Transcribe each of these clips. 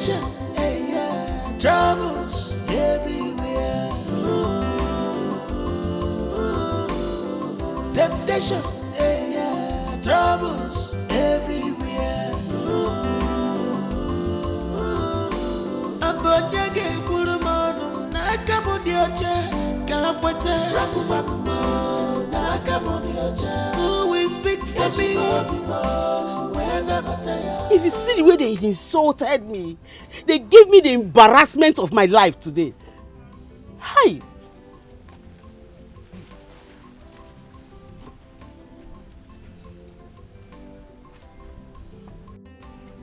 Temptation, troubles everywhere. Temptation, troubles everywhere. Abonyage kulumonu nakamudioche kapwete rakumanumo nakamudioche. Who will speak for me? If you see the way they insulted me, they gave me the embarrassment of my life today. Hi.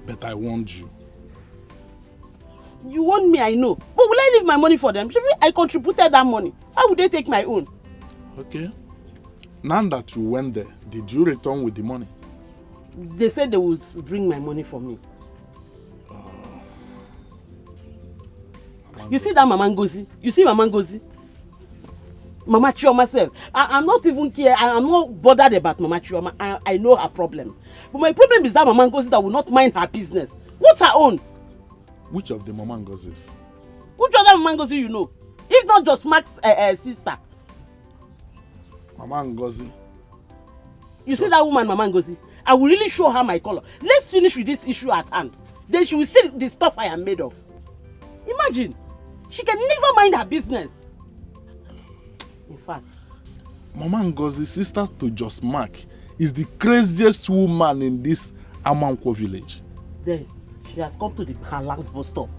But I warned you. You want me, I know. But will I leave my money for them? I contributed that money. How would they take my own? Okay. Now that you went there, did you return with the money? They said they would bring my money for me. You see that Mama Ngozi? You see Mama Ngozi? Mama Chioma myself. I'm not even care. I'm not bothered about Mama Chioma. I know her problem. But my problem is that Mama Ngozi that will not mind her business. What's her own? Which of the Mama Ngozis? Which other Mama Ngozi you know? If not just Max's sister. Mama Ngozi. You see that woman, Mama Ngozi? I will really show her my color. Let's finish with this issue at hand. Then she will see the stuff I am made of. Imagine. She can never mind her business. In fact. Mama Ngozi, sister to Just Mark, is the craziest woman in this Amankwo village. Then she has come to her last bus stop.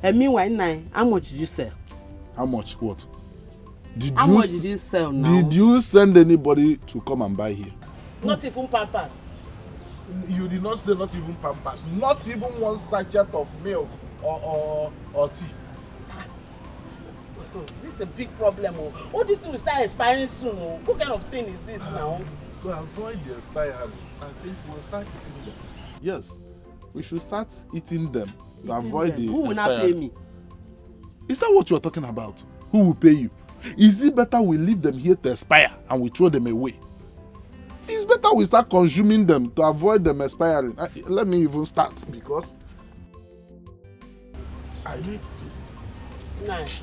And meanwhile, how much did you sell? How much? What? How much did you sell now? Did you send anybody to come and buy here? Not even Pampers. You did not say not even Pampers. Not even one sachet of milk or tea. This is a big problem. All this thing will start expiring soon. What kind of thing is this now? To avoid the expiry, I think we'll start eating them. Yes, we should start eating them to avoid the expiry. Who will not pay me? Is that what you are talking about? Who will pay you? Is it better we leave them here to expire and we throw them away? It's better we start consuming them to avoid them expiring. Let me even start because I need to. Nice.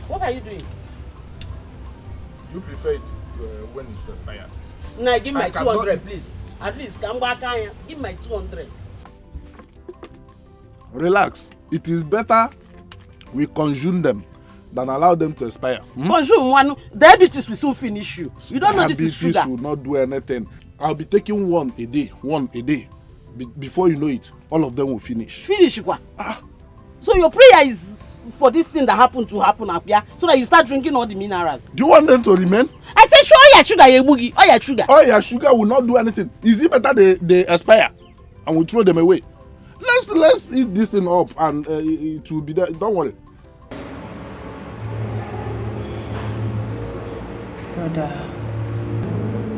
What are you doing? You prefer it when it's expired? Nah, give my 200 please. At least come back here. Give my 200. Relax. It is better we consume them than allow them to expire. Consume one. Diabetes will soon finish you. You don't know this is sugar. Diabetes will not do anything. I'll be taking one a day. Before you know it, all of them will finish. Finish what? So your prayer is for this thing that happened to happen up here, so that you start drinking all the minerals. Do you want them to remain? I said, sure, all your sugar, you boogie. All your sugar. All your sugar will not do anything. Is it better they expire and we throw them away? Let's eat this thing up and it will be there. Don't worry. Brother,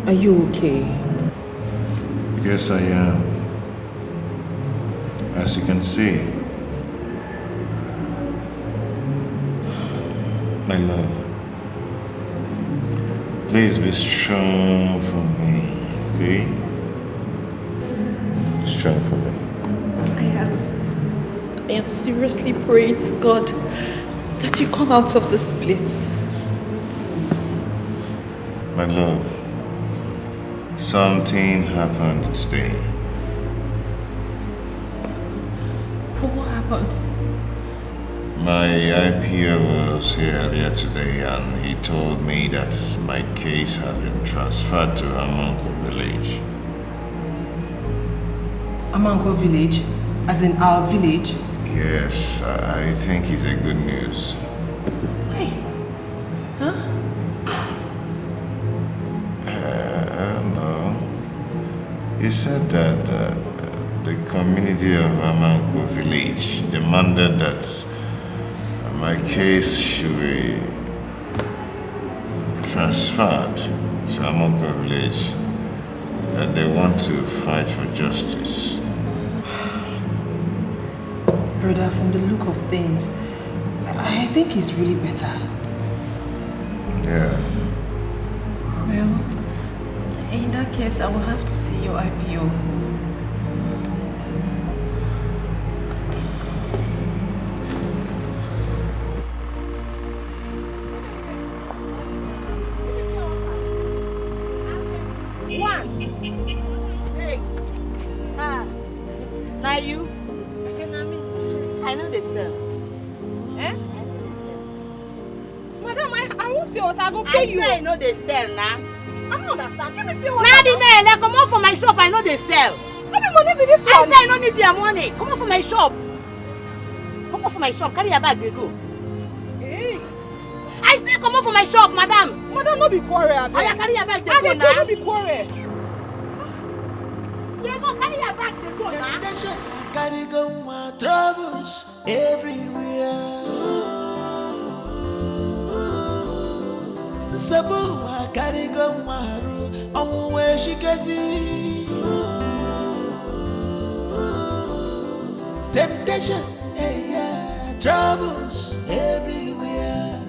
are you okay? Yes, I am. As you can see. My love, please be strong for me, okay? Strong for me. I am seriously praying to God that you come out of this place. My love, something happened today. What happened? My IPO was here earlier today and he told me that my case has been transferred to Amanko village. Amanko village? As in our village? Yes, I think it's a good news. Hey. Huh? I don't know. You said that the community of Amanko village demanded that my case should be transferred to Amanko village, that they want to fight for justice. Brother, from the look of things, I think it's really better. Yeah. Well, in that case, I will have to see your IPO. know they sell. Eh? Madam, I want pure water. I go pay you. I know they sell now. I don't understand. Give me pure water. Now the mail, come on for my shop. I know they sell. How much money be this one? I say I don't need their money. Come on for my shop. Come on for my shop. Carry your bag, they go. Hey. I still come on for my shop, madam. Madam, no be quarrel. Oh, yeah, carry your bag, they go now. No be quarrel. They go, carry your bag, they go now. Carry go my troubles everywhere. The sabu I carry go my room. I'm where she can see. Temptation, hey, yeah, troubles everywhere.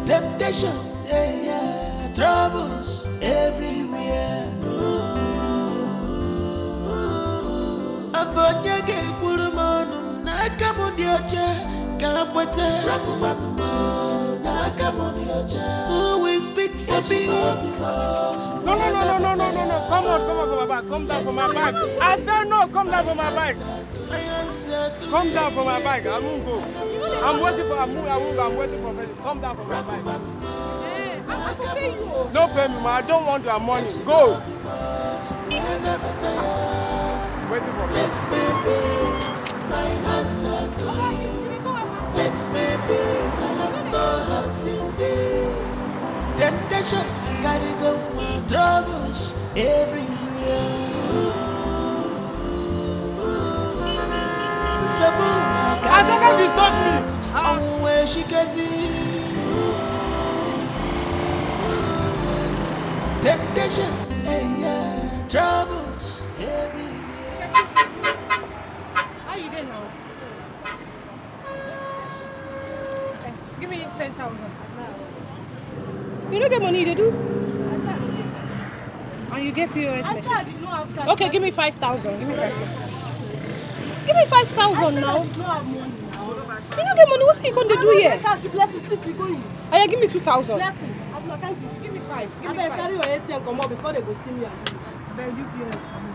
Temptation, hey, yeah, troubles everywhere. Abonyage pulumonum nakamodioche kapwete rapumano nakamodioche. Who will speak for me? No. Come on, back. Come down from my bag. I said no, come down from my bag. Come down from my bag. I won't go. I'm waiting for I'm waiting for me. Come down from my bag. No pay me, man. I don't want your money. Go. Waiting for me. Let's baby, my answer to you. Let's baby, I have no hands in this. Temptation, carry go my troubles everywhere. The sabu, I said don't disturb me. I'm where she can see. Temptation, hey, yeah, troubles everywhere. How you doing now? Okay. Give me 10,000. You don't get money, they do? And you get POS machine? Okay, give me 5,000. Give me 5,000. Give me 5,000 now. You don't get money. What's he going to do here? Aya, give me 2,000. Give me 5. Give me 5. Carry your ATM come up before they go see me. Then do POS for me.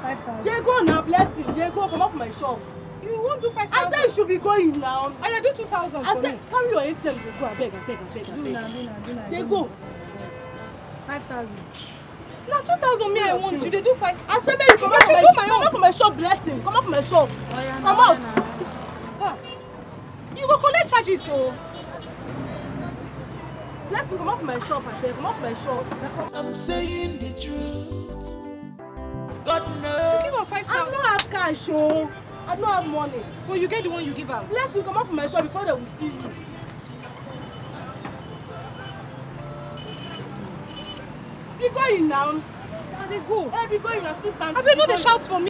5,000. Diego now, blessing. Diego, come off my shop. You won't do 5,000. I said you should be going now. Aya, do 2,000 I for said me. carry your ATM. Go, I beg. Do now. Diego. 5,000. Now 2,000 me I want you. They do 5. I said maybe come out from my shop, blessing. Come out from my shop. Come out. You go collect charges, so. Blessing, come out from my shop, I said. Come out from my shop. I'm saying the truth. God knows. Give her 5,000. I don't have cash, oh. I don't have money. But you get the one you give her. Blessing, come out from my shop before they will see you. Be going now. They go. Hey, be going now. Still stand. I bet no they shout for me.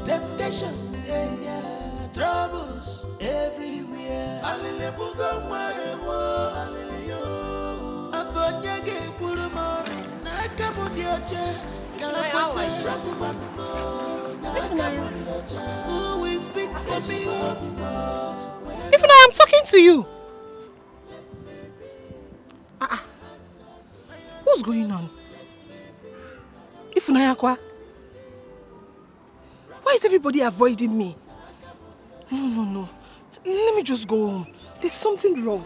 Temptation, yeah, troubles everywhere. Abonyage pulumonum nakamodioche kapwete rapumano nakamodioche. Who will speak for me? If I am talking to you. What's going on? Ifunayakwa, why is everybody avoiding me? No. Let me just go home. There's something wrong.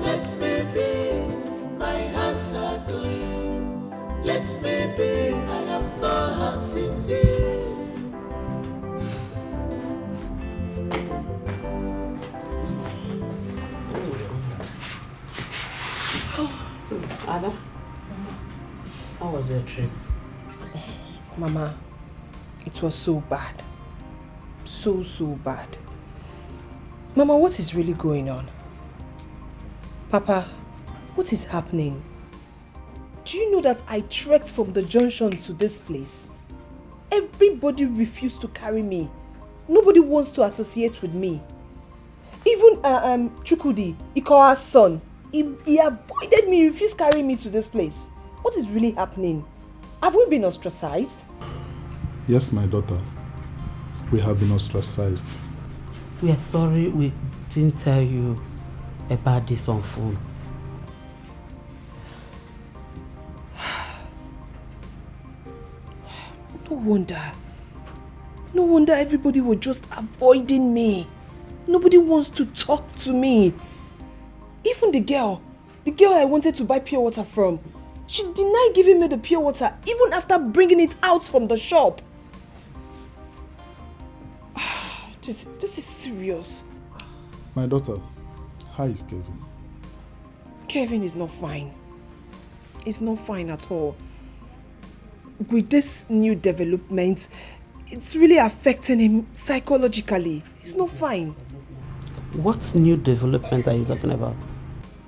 Let's baby, my hands are clean. Let's baby, I have no hands in this. Ada, how was your trip? Mama, it was so bad. So bad. Mama, what is really going on? Papa, what is happening? Do you know that I trekked from the junction to this place? Everybody refused to carry me. Nobody wants to associate with me. Even Chukudi, Ikoa's son, he avoided me, refused carrying me to this place. What is really happening? Have we been ostracized? Yes, my daughter. We have been ostracized. We are sorry we didn't tell you about this on phone. No wonder everybody was just avoiding me. Nobody wants to talk to me. Even the girl I wanted to buy pure water from, she denied giving me the pure water even after bringing it out from the shop. This is serious. My daughter, how is Kevin? Kevin is not fine. He's not fine at all. With this new development, it's really affecting him psychologically. He's not fine. What new development are you talking about?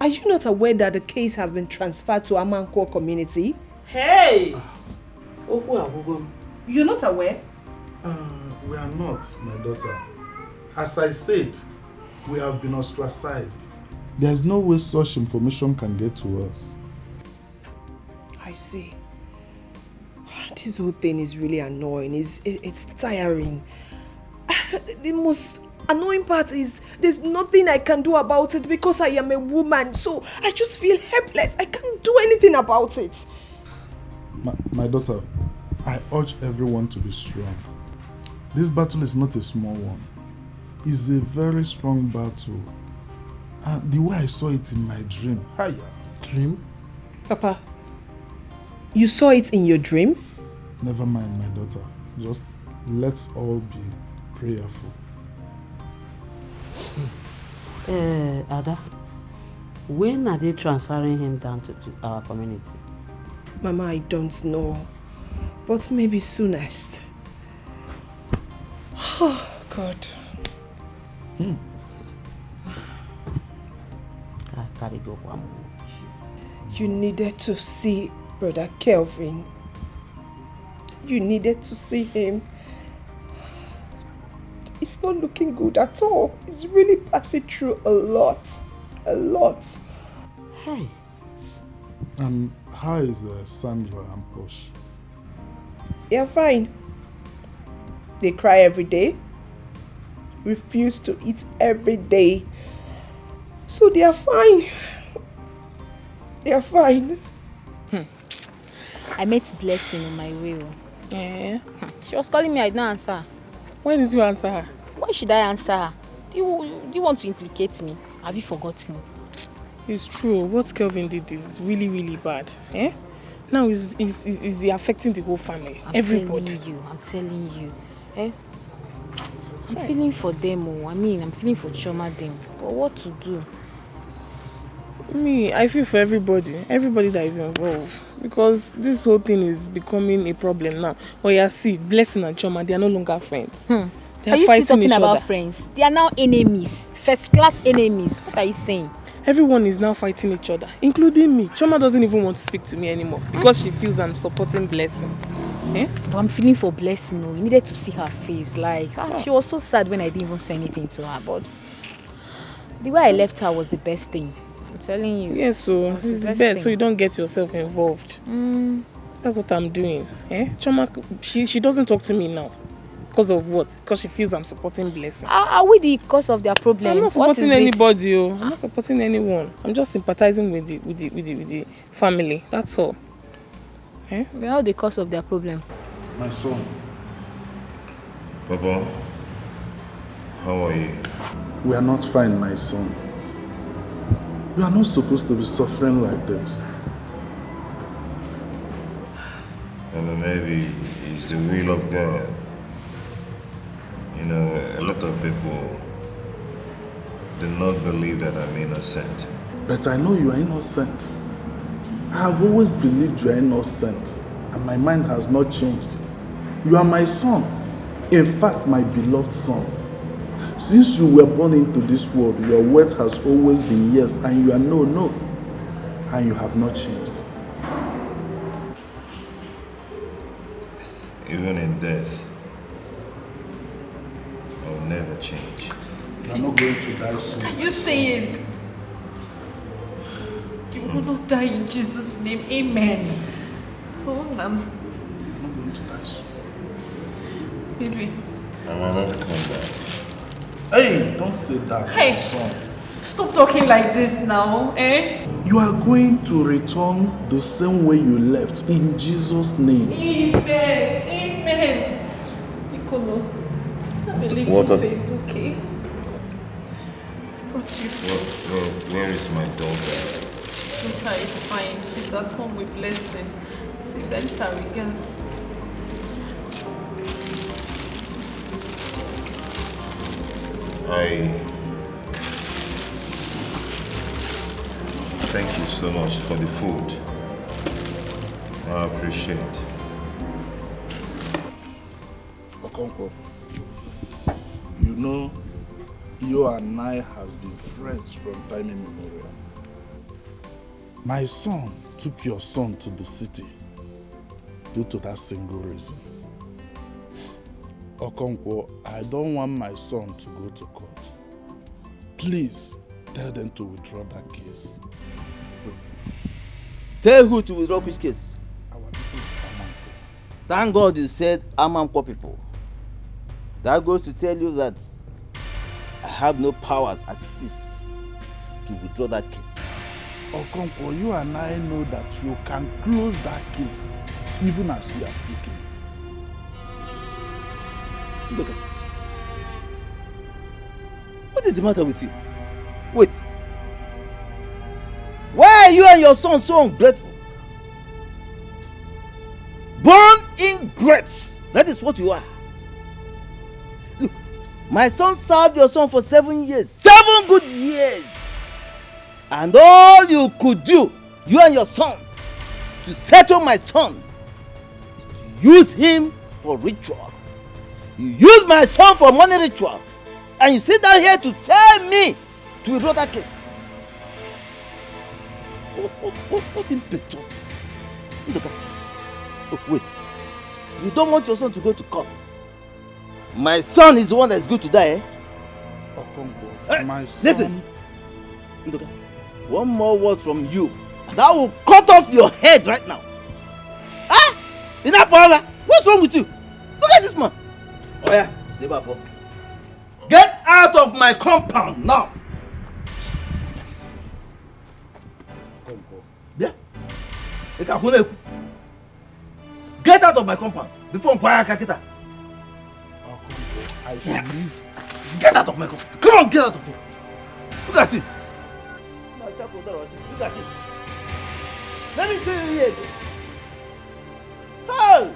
Are you not aware that the case has been transferred to Amanko community? Hey! You're not aware? We are not, my daughter. As I said, we have been ostracized. There's no way such information can get to us. I see. This whole thing is really annoying. It's tiring. The most annoying part is there's nothing I can do about it because I am a woman. So I just feel helpless. I can't do anything about it. My daughter, I urge everyone to be strong. This battle is not a small one. It's a very strong battle. And the way I saw it in my dream. Hiya. Dream? Papa, you saw it in your dream? Never mind, my daughter. Just let's all be prayerful. Ada, when are they transferring him down to our community? Mama, I don't know. But maybe soonest. Oh, God. You needed to see Brother Kelvin. You needed to see him. It's not looking good at all. He's really passing through a lot. A lot. Hey. And how is Sandra and Posh? They're fine. They cry every day. Refuse to eat every day. So they are fine. They are fine. I met Blessing on my way. Yeah. She was calling me, I didn't answer. Why did you answer her? Why should I answer her? Do you want to implicate me? Have you forgotten? It's true. What Kelvin did is really, really bad. Eh? Now is affecting the whole family. Everybody. I'm telling you. Eh? I'm feeling for them. I'm feeling for Chioma them. But what to do? Me, I feel for everybody that is involved, because this whole thing is becoming a problem now. Oh yeah, see, Blessing and Chioma, they are no longer friends. They are you fighting still talking each about other. friends? They are now enemies, first-class enemies. What are you saying? Everyone is now fighting each other, including me. Chioma doesn't even want to speak to me anymore because she feels I'm supporting Blessing. Eh? But I'm feeling for Blessing. You needed to see her face. She was so sad when I didn't even say anything to her. But the way I left her was the best thing. I'm telling you. Yes, so it's the best, so you don't get yourself involved. That's what I'm doing. Eh? Chioma, she doesn't talk to me now. Because of what? Because she feels I'm supporting Blessing. Are we the cause of their problem? I'm not supporting anybody. I'm not supporting anyone. I'm just sympathizing with the family. That's all. Eh? We are the cause of their problem. My son. Papa, how are you? We are not fine, my son. We are not supposed to be suffering like this. And maybe it's the will of God. You know, a lot of people do not believe that I'm innocent. But I know you are innocent. I have always believed you are innocent, and my mind has not changed. You are my son. In fact, my beloved son. Since you were born into this world, your word has always been yes, and you are no, no. And you have not changed. Even in death, I will never change. You are not going to die soon. Are you saying you will not die in Jesus' name? Amen. Oh, I'm not going to die soon. baby. I might not come back. Hey, don't say that, Hey. my son. Stop talking like this now, eh? You are going to return the same way you left in Jesus' name. Amen. Amen. Amen. Nicolo, have a little Water. faith, okay? But you Where is my daughter? daughter is fine. She's at home with blessing. She sends her regard. I thank you so much for the food. I appreciate it. Okonkwo, you know, you and I has been friends from time immemorial. My son took your son to the city due to that single reason. Okonkwo, I don't want my son to go to court. Please tell them to withdraw that case. Tell who to withdraw which case? Our people of Amanko. Thank God you said Amanko people. That goes to tell you that I have no powers as it is to withdraw that case. Okonkwo, you and I know that you can close that case even as we are speaking. Look, what is the matter with you? Wait. Why are you and your son so ungrateful? Born ingrates. That is what you are. Look, my son served your son for 7 years. 7 good years. And all you could do, you and your son, to settle my son, is to use him for ritual. You use my son for money ritual. And you sit down here to tell me to withdraw that case. What impetuosity. Look, oh, wait. You don't want your son to go to court. My son is the one that is good to die, eh? Okonkwo, my son... Listen. Look, one more word from you, and I will cut off your head right now. Ah! Inapola, what's wrong with you? Look at this man. Oh yeah, Stepbrother. Get out of my compound now. Yeah. Get out of my compound before I Kakita. I should leave. Get out of my compound. Come on, get out of here. Look at him. Look at him. Let me see you here again. Hey!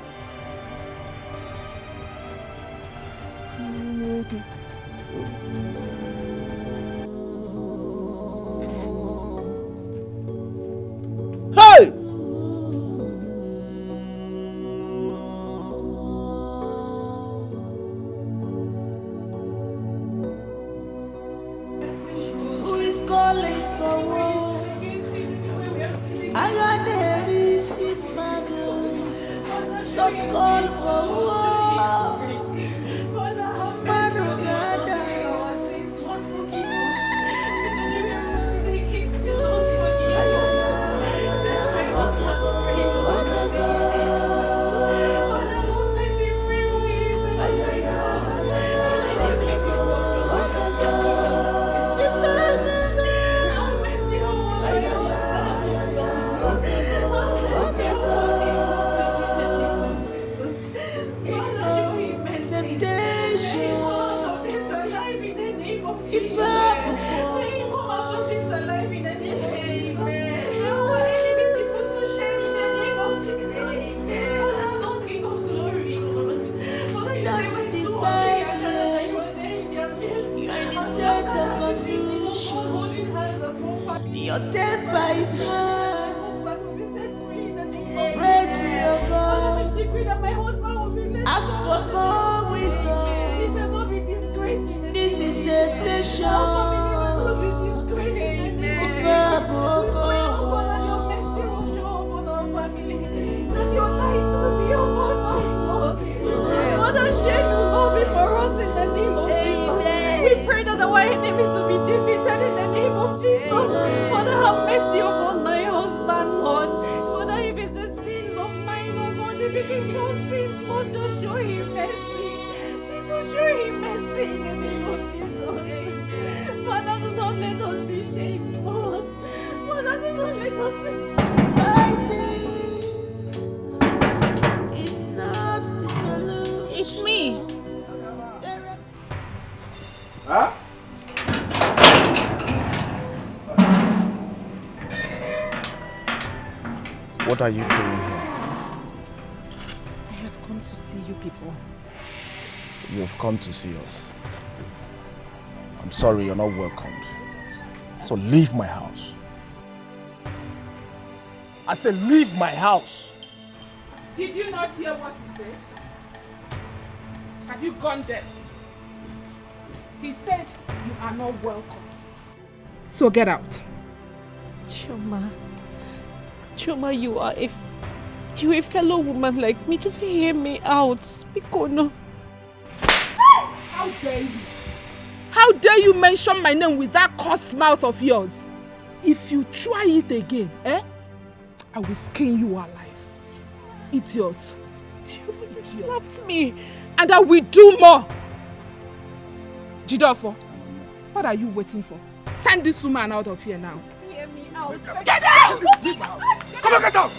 Hey! Who is calling for war? I got every sick man. Don't call for war. Man, your temper is high. Pray to your God. Ask for more wisdom. This is temptation. If I'm We pray that our enemies will be defeated in the name of Jesus. Father, have mercy upon my husband, Lord. Father, if it's the sins of mine, oh Lord, if it is your sins, Lord, just show him mercy. Jesus, show him mercy in the name of Jesus. Father, do not let us be shamed, Lord. Father, do not let us be fighting is not the solution. What are you doing here? I have come to see you people. You have come to see us. I'm sorry, you're not welcomed. So leave my house. I said leave my house. Did you not hear what he said? Have you gone deaf? He said you are not welcome. So get out. Choma, you are a fellow woman like me. Just hear me out. Speak or no. How dare you? How dare you mention my name with that cursed mouth of yours? If you try it again, I will skin you alive. Idiot. Choma, you slapped me. And I will do more. Jidofo, what are you waiting for? Send this woman out of here now. Hear me out. Get out! Come on, get out!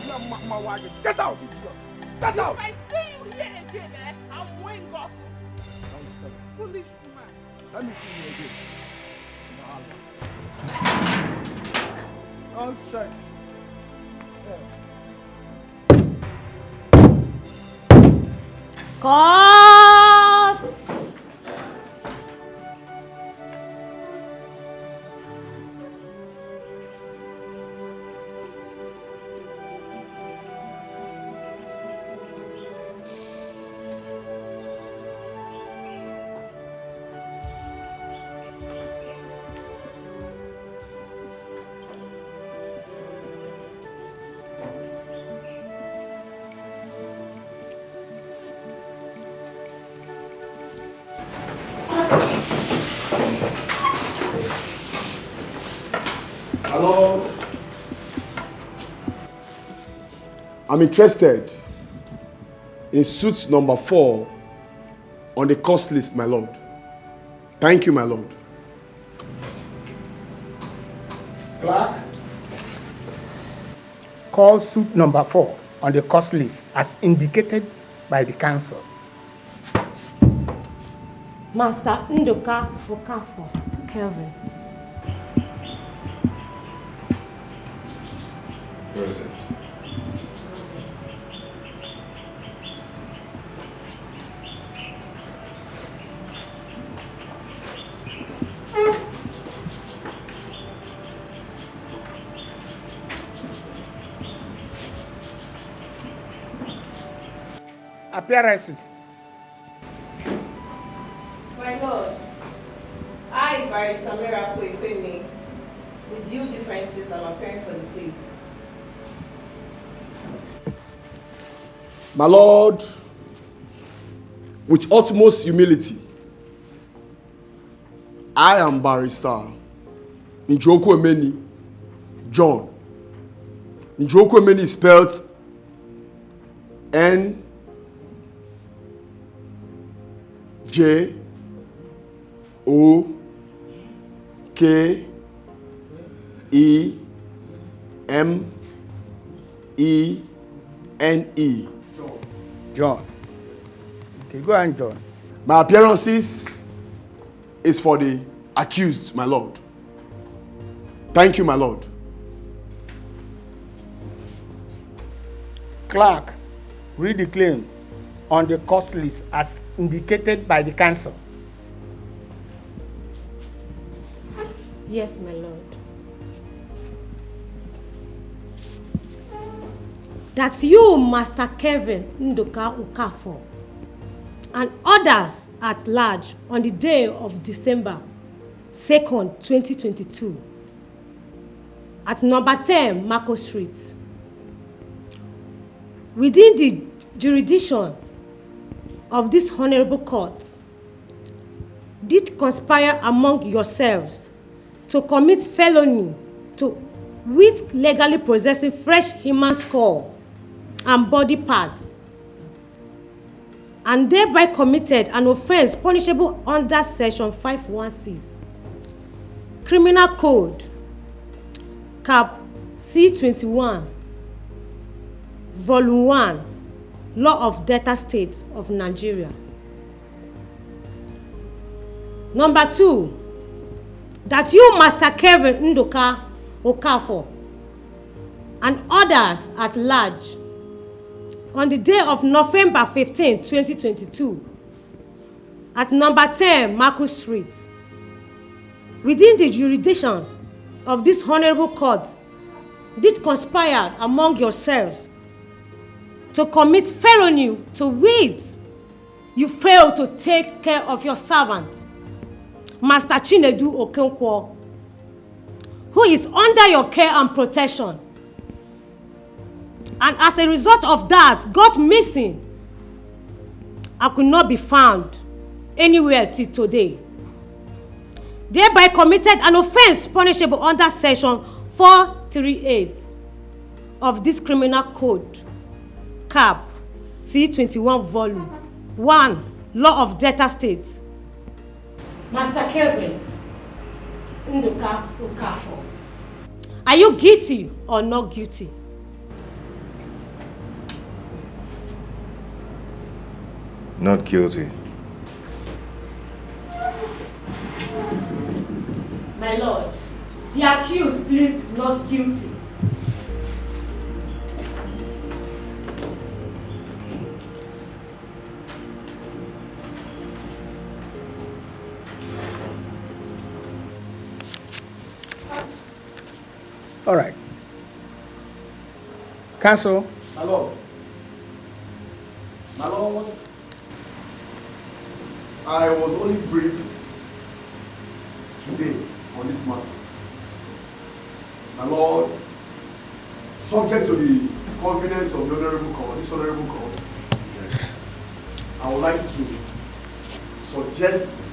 Get out, idiot! Get out! If I see you here again, I'm going off. Foolish woman. Let me see you again. Nonsense. God! Hello? I'm interested in suit number 4 on the cost list, my lord. Thank you, my lord. Clerk, call suit number 4 on the cost list as indicated by the council. Master Ndoka Okafo, Kelvin. Where is it? Appearances. My lord, I, Barrister Miraculous, with due differences, I'm appearing for the state. My lord, with utmost humility, I am Barrister Njoku Emeni John. Njoku Emeni is spelled N J O K E M E N E. John. Okay, go on, John. My appearances is for the accused, my lord. Thank you, my lord. Clerk, read the claim on the cost list as indicated by the council. Yes, my lord. That you, Master Kevin Ndoka Okafo, and others at large on the day of December 2nd, 2022, at number 10 Marco Street, within the jurisdiction of this honorable court, did conspire among yourselves to commit felony with legally possessing fresh human skull and body parts, and thereby committed an offense punishable under section 516 Criminal Code cap C21 volume 1 Law of Delta State of Nigeria. Number 2, that you, Master Kevin Ndoka Okafo, and others at large on the day of November 15, 2022 at number 10 Marcus Street within the jurisdiction of this honorable court did conspire among yourselves to commit felony to wit you fail to take care of your servants, Master Chinedu Okonkwo, who is under your care and protection, and as a result of that got missing and could not be found anywhere till today, thereby committed an offense punishable under section 438 of this criminal code, cap C21 volume 1, law of Delta States. Master Kelvin Nduka Ukafo, are you guilty or not guilty? Not guilty. My lord, the accused pleads not guilty. All right. Counsel. My lord. My lord, I was only briefed today on this matter. My lord, subject to the convenience of the honorable court, this honorable court, yes, I would like to suggest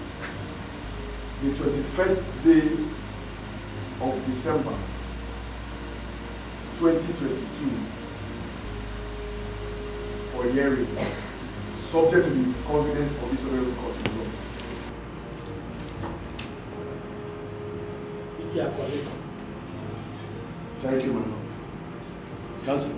the 21st day of December 2022 for a hearing, subject to the convenience of this honorable court in law. Thank you, my lord. Counsel.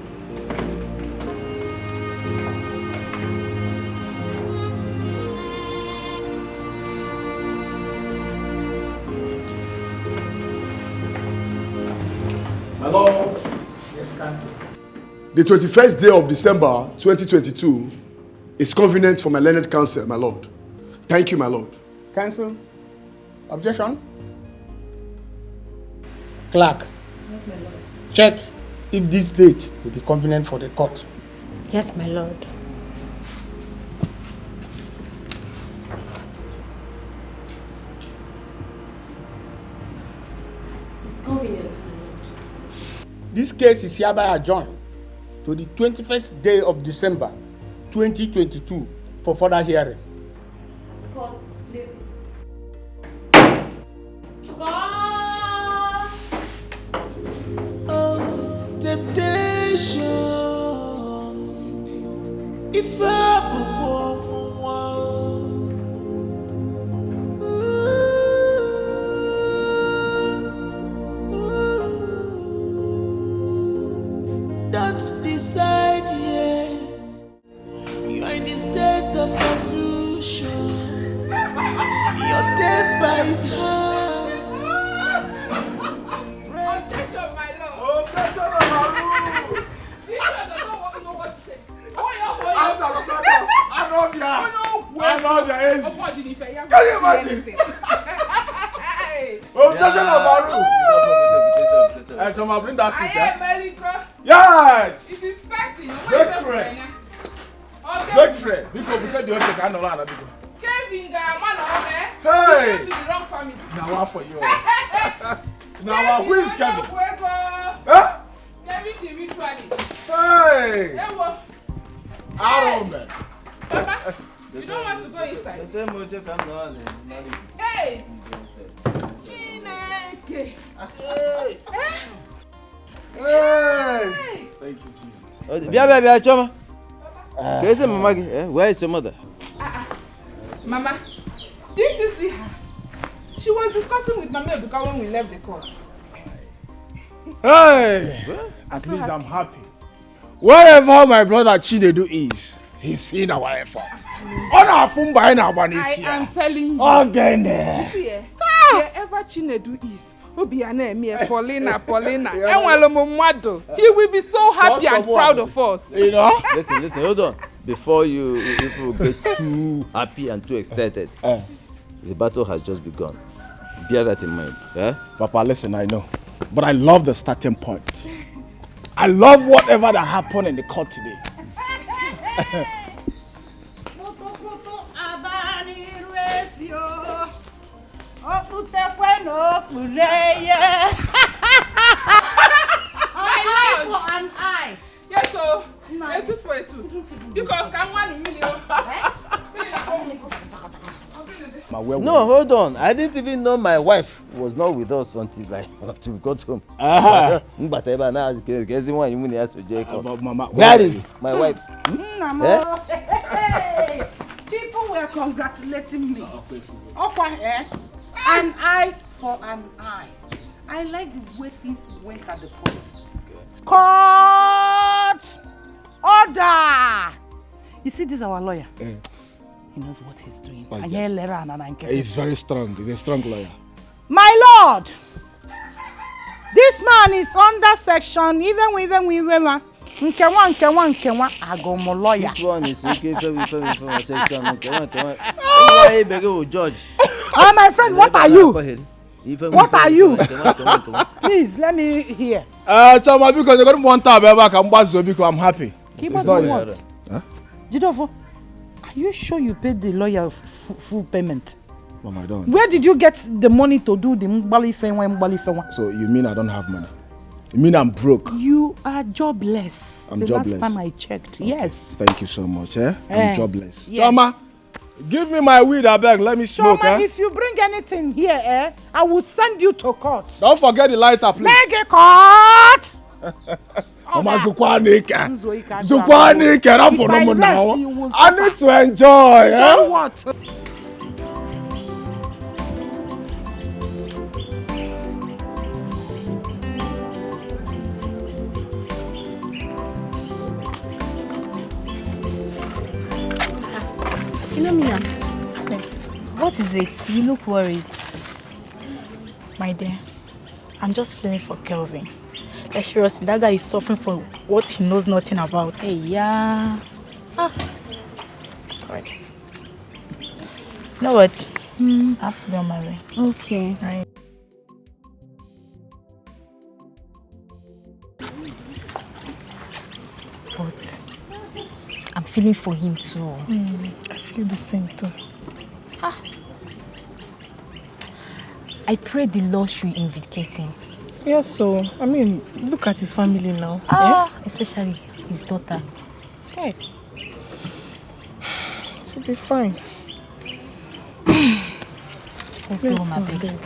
My lord. Yes, counsel. The 21st day of December 2022 is convenient for my learned counsel, my lord. Thank you, my lord. Counsel. Objection. Clerk. Yes, my lord. Check if this date will be convenient for the court. Yes, my lord. It's convenient, my lord. This case is hereby adjourned to the 21st day of December 2022 for further hearing. Court places. God! Oh, temptation. If don't decide yet. You are in the state of confusion. Your temper is high. I know there is. Can you imagine? Objection of Baru. And so I bring that seat. Yes. It is starting. Victory. Victory. Because the other can no longer do. Kevin, man, hey. the wrong family. Now what for you? Now who is Kevin? Huh? Kevin the ritualist. Hey. Aaron, man. Papa, you don't want to go inside. Hey. Chineke. Hey. Thank you, Jesus. Bia, Choma. Where's your mama? Where is your mother? Mama, didn't you see her? She was discussing with Mama Ebuka when we left the court. Hey! At least I'm happy. Wherever my brother Chinedu is, he's seen our efforts. I am telling you. Again. You see, wherever Chinedu is, Paulina. He will be so happy and proud of us. You know? Listen, hold on. Before you people get too happy and too excited, the battle has just begun. Bear that in mind. Yeah? Papa, listen, I know. But I love the starting point. I love whatever that happened in the court today. Yes, so a tooth for a tooth. Because can 1 million. No, hold on. I didn't even know my wife was not with us until we got home. Where is my wife? People were congratulating me. An eye for an eye. I like the way things went at the court. Court! Order! You see, this is our lawyer. He knows what he's doing. He's very strong. He's a strong lawyer. My lord! This man is under section, even Nkewa, Agomo lawyer. Which one is okay? Judge. Oh, my friend, what are you? What are you? Please, let me hear. Chama, because you got one time back, I'm happy. It's not what? Huh? Jidofo, are you sure you paid the lawyer full payment? Mama, I don't. Where did you get the money to do the Mbali Fenwa? So you mean I don't have money? You mean I'm broke? You are jobless. I'm jobless. Last time I checked, okay. Yes. Thank you so much. I'm jobless. Yes. Chama, give me my weed, I beg. Let me smoke. Chama, if you bring anything here, I will send you to court. Don't forget the lighter, please. Make a court. Mama, Zukwanika, I'm for no now. I need to enjoy. Enjoy what? You know, Mina, what is it? You look worried. My dear, I'm just feeling for Kelvin. Like seriously, that guy is suffering for what he knows nothing about. Hey, yeah. God. You know what? I have to be on my way. Okay. Right. But I'm feeling for him too. I feel the same too. I pray the Lord should vindicate him. Yes, so I mean, look at his family now. Especially his daughter. Okay. It will be fine. Let's go home, I beg.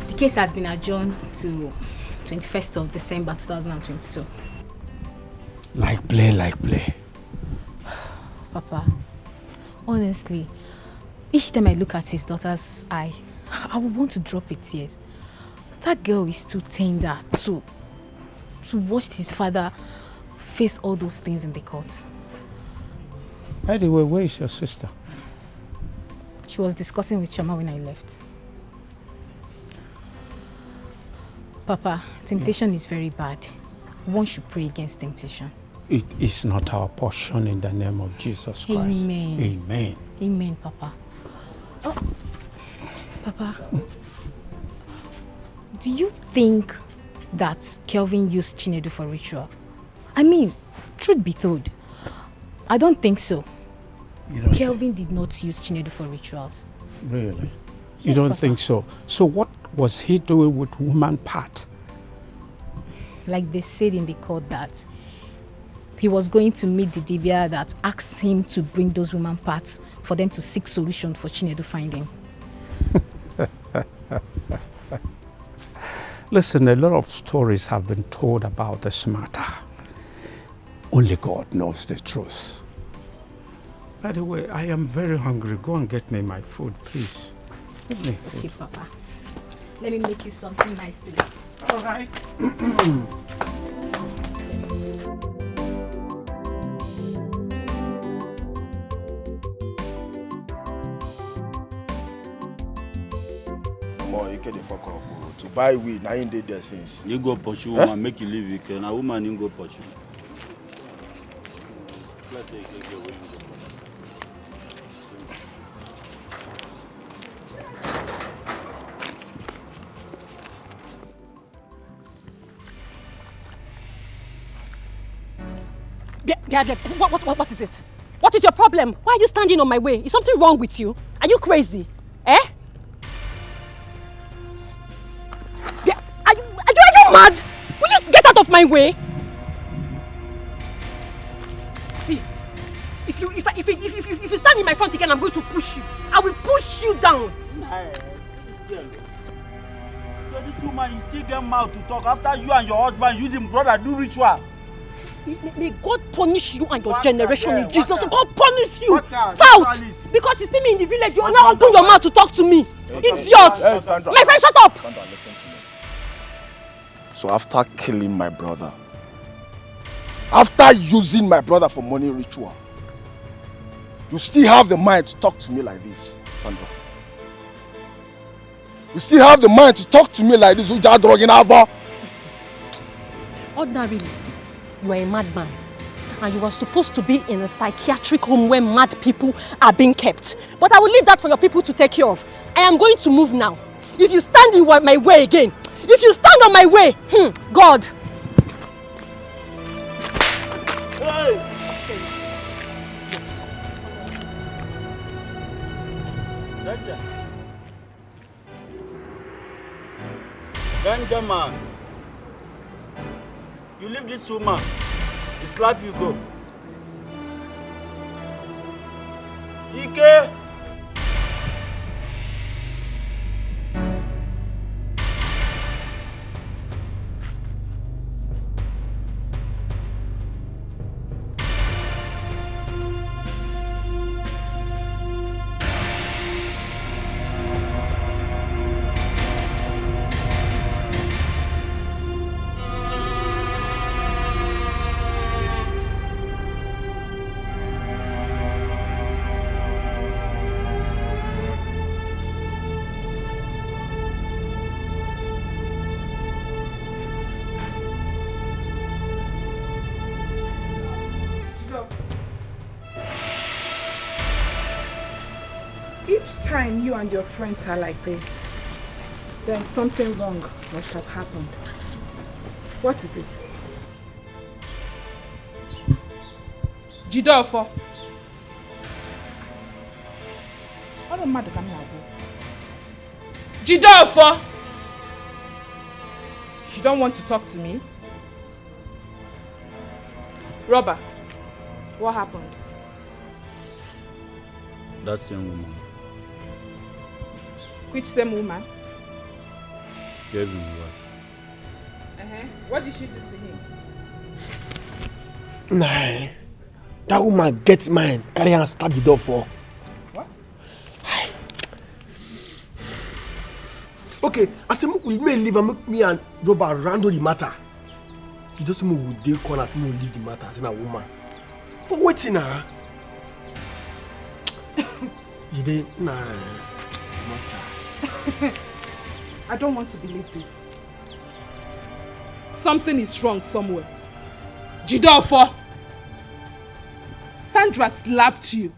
The case has been adjourned to 21st of December 2022. Like play. Papa, honestly, each time I look at his daughter's eye, I would want to drop a tear. That girl is too tender to watch his father face all those things in the court. By the way, where is your sister? She was discussing with Chama when I left. Papa, temptation is very bad. One should pray against temptation. It is not our portion in the name of Jesus Christ. Amen. Amen. Amen, Papa. Oh, Papa, do you think that Kelvin used Chinedu for ritual? I mean, truth be told, I don't think so. Kelvin did not use Chinedu for rituals. Really? You don't think so? So what was he doing with woman part? Like they said in the court that he was going to meet the Dibia that asked him to bring those woman parts for them to seek solution for Chinedu finding. Listen, a lot of stories have been told about this matter. Only God knows the truth. By the way, I am very hungry. Go and get me my food, please. Give me food. Okay, Papa. Let me make you something nice to eat. All right. More, you can fuck up. To buy weed, I ain't did there since. You go pursue woman, make you leave you can. A woman you go pursue. Let's take it away. What is it? What is your problem? Why are you standing on my way? Is something wrong with you? Are you crazy? Eh? Are you mad? Will you get out of my way? See, if you stand in my front again, I'm going to push you. I will push you down. So this woman, you still get mouth to talk after you and your husband using brother do ritual. May God punish you and your generation in Jesus. God punish you. Out! Because you see me in the village, you now open your mouth to talk to me. Idiot! My friend, shut up! Sandra, listen to me. So after killing my brother, after using my brother for money ritual, you still have the mind to talk to me like this, Sandra. You still have the mind to talk to me like this, Ordinarily, you are a madman, and you are supposed to be in a psychiatric home where mad people are being kept. But I will leave that for your people to take care of. I am going to move now. If you stand in my way again, if you stand on my way, God. Hey! Ganja man, you leave this woman, he slap you go. Ike! Time you and your friends are like this, then something wrong must have happened. What is it? Jidofo. What am I doing now? Jidofo. You don't want to talk to me? Robert, what happened? That same woman. Which same woman? Gave him wife. What did she do to him? Nah, that woman gets mine. Carry her and stab the door for. What? Okay, I said we may leave and make me and Robert handle the matter. He doesn't move with the corner to leave the matter as a woman. For waiting her. You didn't matter. I don't want to believe this. Something is wrong somewhere. Jidofo! Sandra slapped you.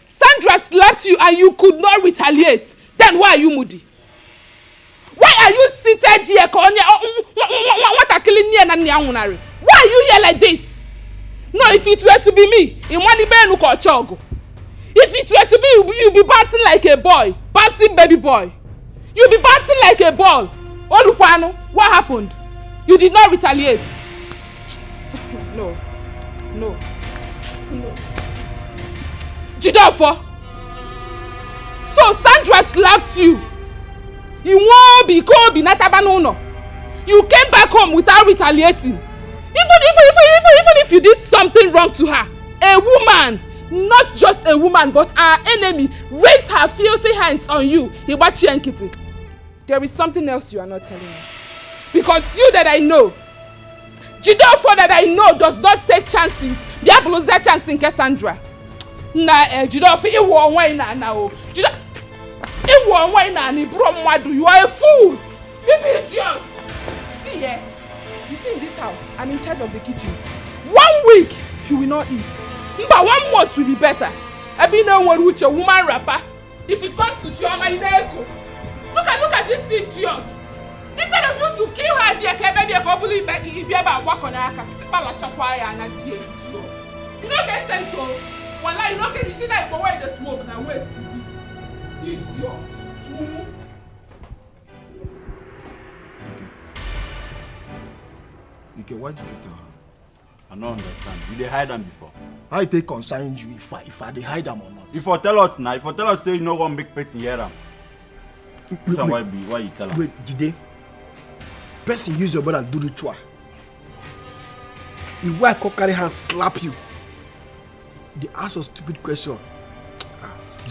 Sandra slapped you and you could not retaliate. Then why are you moody? Why are you seated here? Why are you here like this? No, if it were to be me, if it were to be, you'll be bouncing like a boy. Bouncing baby boy. You'll be bouncing like a ball. Olukwano, what happened? You did not retaliate. No. Jidofo. So Sandra slapped you. You won't be Kobe Natabanuno. You came back home without retaliating. Even if you did something wrong to her, a woman, not just a woman, but our enemy, raised her filthy hands on you, Hibachi and Kitty. There is something else you are not telling us. Because you that I know, Jidofo that I know does not take chances. Diabolo's that chance in Cassandra. Jidofo, you won't win now. You won't win now. You are a fool. You be a idiot. See here. You see in this house, I'm in charge of the kitchen. 1 week, you will not eat. But 1 month will be better. I be no one with a woman rapper. If it comes to Chioma, you know. Look at this idiot. Instead of you to kill her, dear, maybe a couple of about walk on her, and you don't get sense, so when I look at you, see that away the smoke and waste idiot. Okay, why did you tell her? I don't understand. You dey hide them before. How it concern you if I dey hide them or not? If you tell us now, if you tell us say you no one big person hear them. Why you tell her? Wait, did they? Person use your brother do ritual. Your wife come carry her slap you. They ask a stupid question.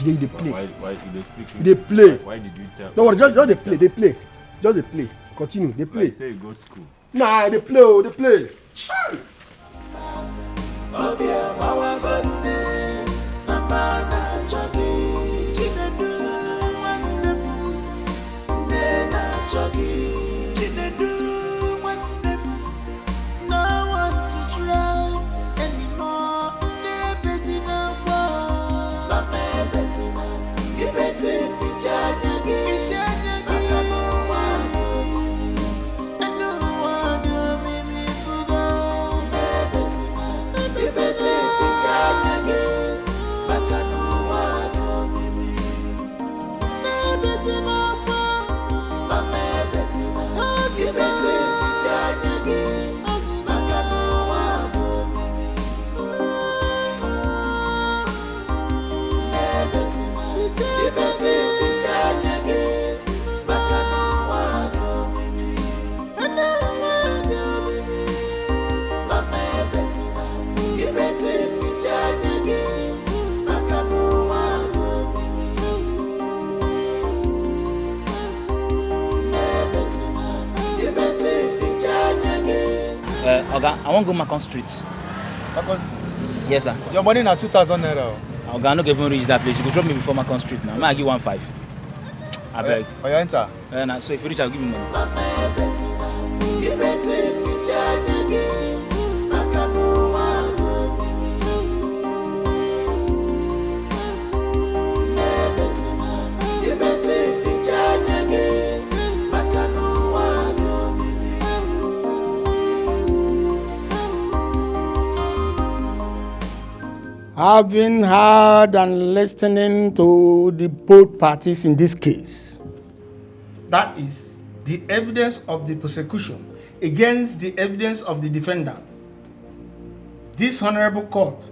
Did they play? Why did they speak? They play. Why did you tell? No, just they play. They play. Just they play. Continue. They play. Like say you go school. Nah, they play. Oh, they play. Oga, I won't go Macon Street. Macon? Yes, sir. Your money now 2,000 naira. Oga, I no go even reach that place. You go drop me before Macon Street now. I give 1.5. I beg. Oh, you enter? So if you reach, I'll give you money. Having heard and listening to the both parties in this case, that is, the evidence of the prosecution against the evidence of the defendant, this honorable court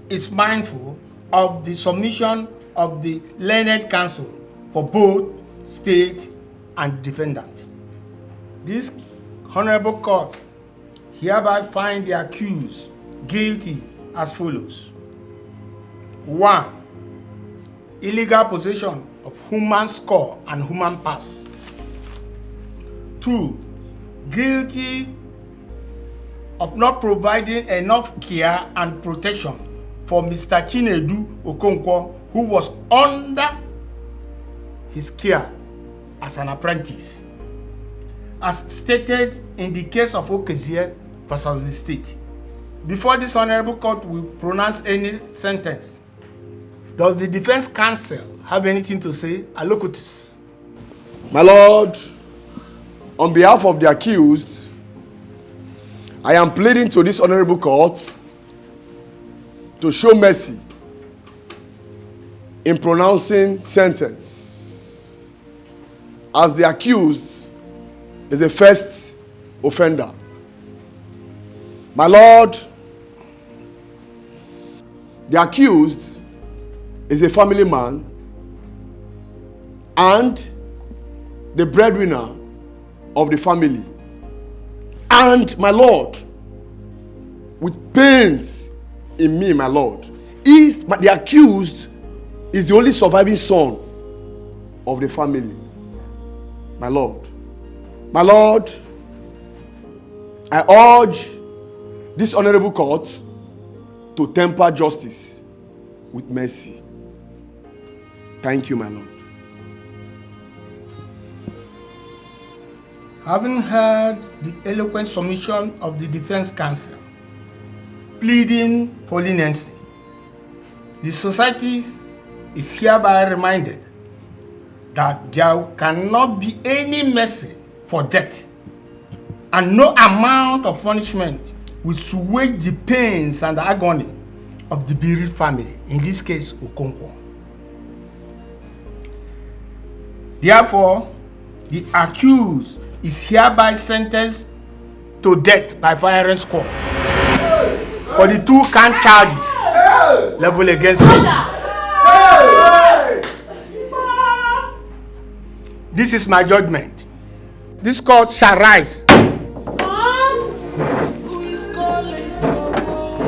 is mindful of the submission of the learned counsel for both state and defendant. This honorable court hereby find the accused guilty as follows. 1. Illegal possession of human skull and human parts. 2. Guilty of not providing enough care and protection for Mr. Chinedu Okonkwo, who was under his care as an apprentice, as stated in the case of Okezie versus the state. Before this honorable court will pronounce any sentence, does the defense counsel have anything to say? Alocutus. My Lord, on behalf of the accused, I am pleading to this honorable court to show mercy in pronouncing sentence, as the accused is a first offender. My Lord, the accused is a family man, and the breadwinner of the family. And my Lord, with pains in me, my Lord, the accused is the only surviving son of the family. My Lord, I urge this honorable court to temper justice with mercy. Thank you, my Lord. Having heard the eloquent submission of the defense counsel, pleading for leniency, the society is hereby reminded that there cannot be any mercy for death, and no amount of punishment will assuage the pains and the agony of the bereaved family, in this case, Okonkwo. Therefore, the accused is hereby sentenced to death by firing squad for the 2 count charges leveled against him. This is my judgment. This court shall rise. Who is calling for war?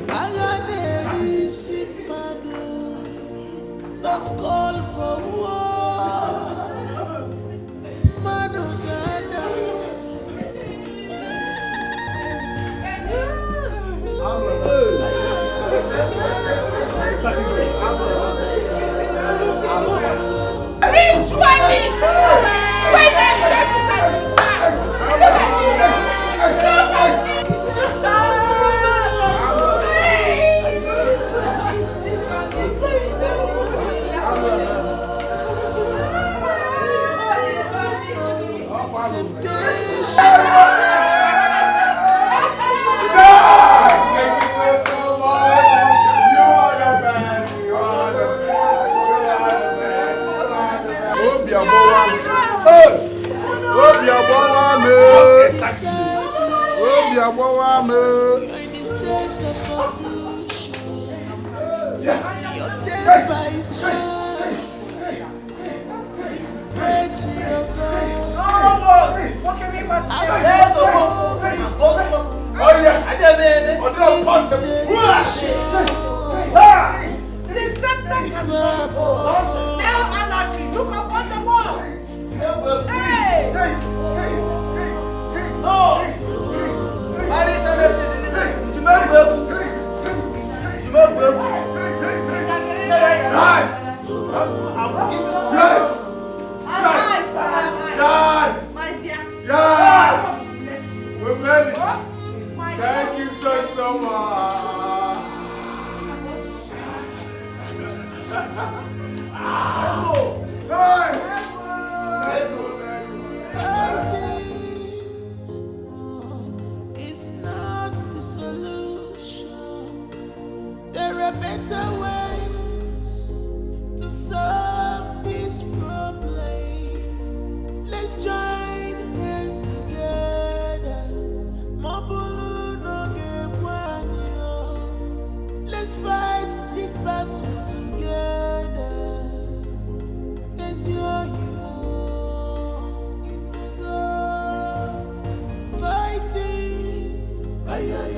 Ayaneri Simano. Don't call for war. Manuganda. Ritualist! Finally, justice has been You're in the state of confusion. Your temper is high. Pray to your God. Ask for wisdom. Look up on the wall. Hey! No! Thank you so much. It's not the solution. There are better ways to solve this problem. Let's join hands together. Mobulu no Gebwanyo. Let's fight this battle together. As you're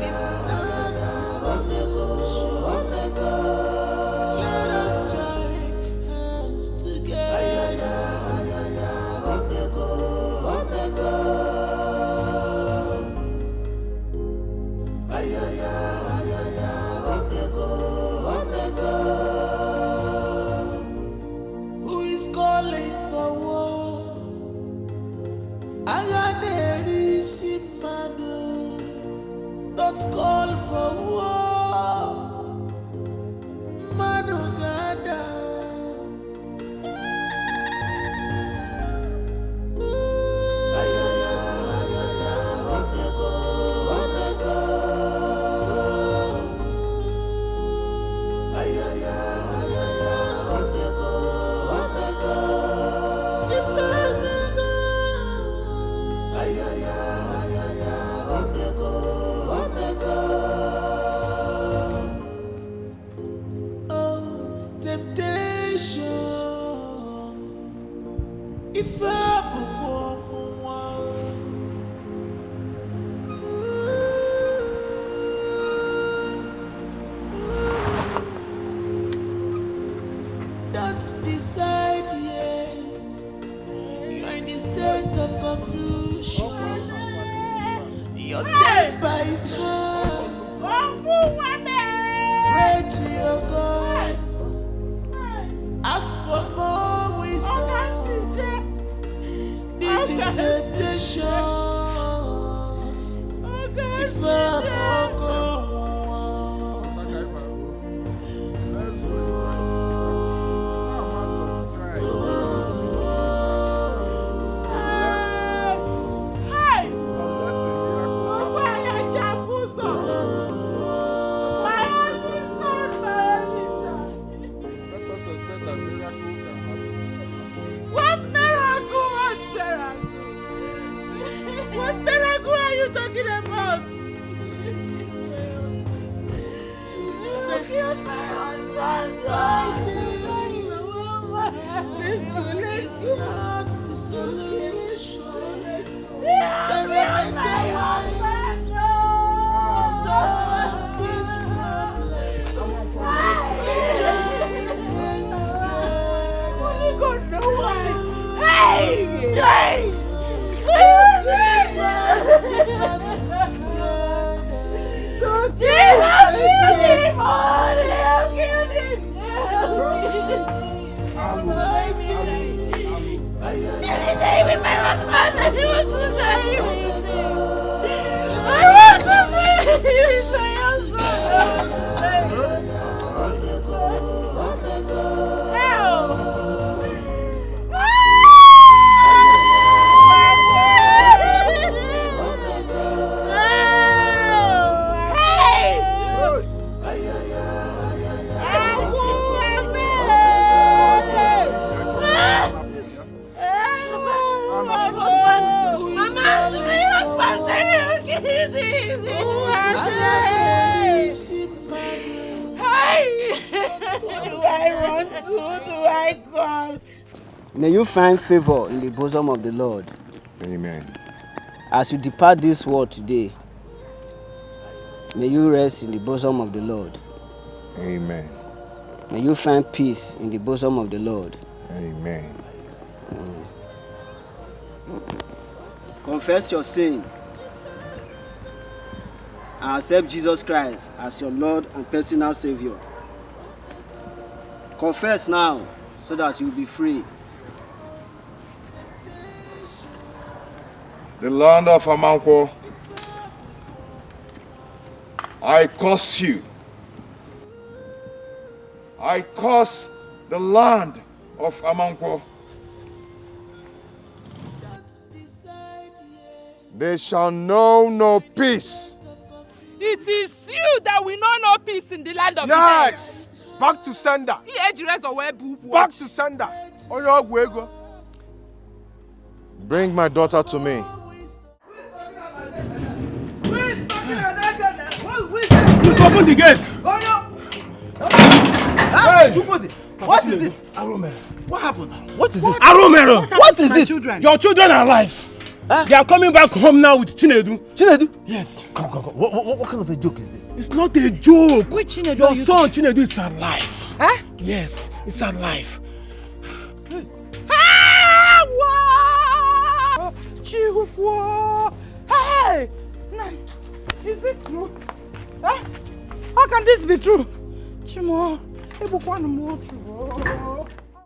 it's not the solution. Let us join hands together. Who is calling for war? Ayaneri Simano. Don't call for war, Manuganda. to your God. Ask for more wisdom. This is temptation. If I'm What miracle are you talking about? You killed my husband. Fighting is not the solution. There are better ways to solve this problem. Let's join hands together. Hey! Hey! Let's fight together. May you find favor in the bosom of the Lord. Amen. As you depart this world today, may you rest in the bosom of the Lord. Amen. May you find peace in the bosom of the Lord. Amen. Confess your sin and accept Jesus Christ as your Lord and personal Savior. Confess now so that you'll be free. The land of Amanko, I curse you. I curse the land of Amanko. They shall know no peace. It is you that will know no peace in the land of Yes! Back to sender. Back to sender. Oyo. Bring my daughter to me. Please open the gate. Hey! What is it? Aromero. What happened? What is it? Aromero. What is it? Your children are alive. They are coming back home now with Chinedu. Chinedu? Yes. Come. What kind of a joke is this? It's not a joke. Which Chinedu? Your son Chinedu is alive. Huh? Yes, it's alive. Hey! Is this true? Huh? How can this be true? Chimo,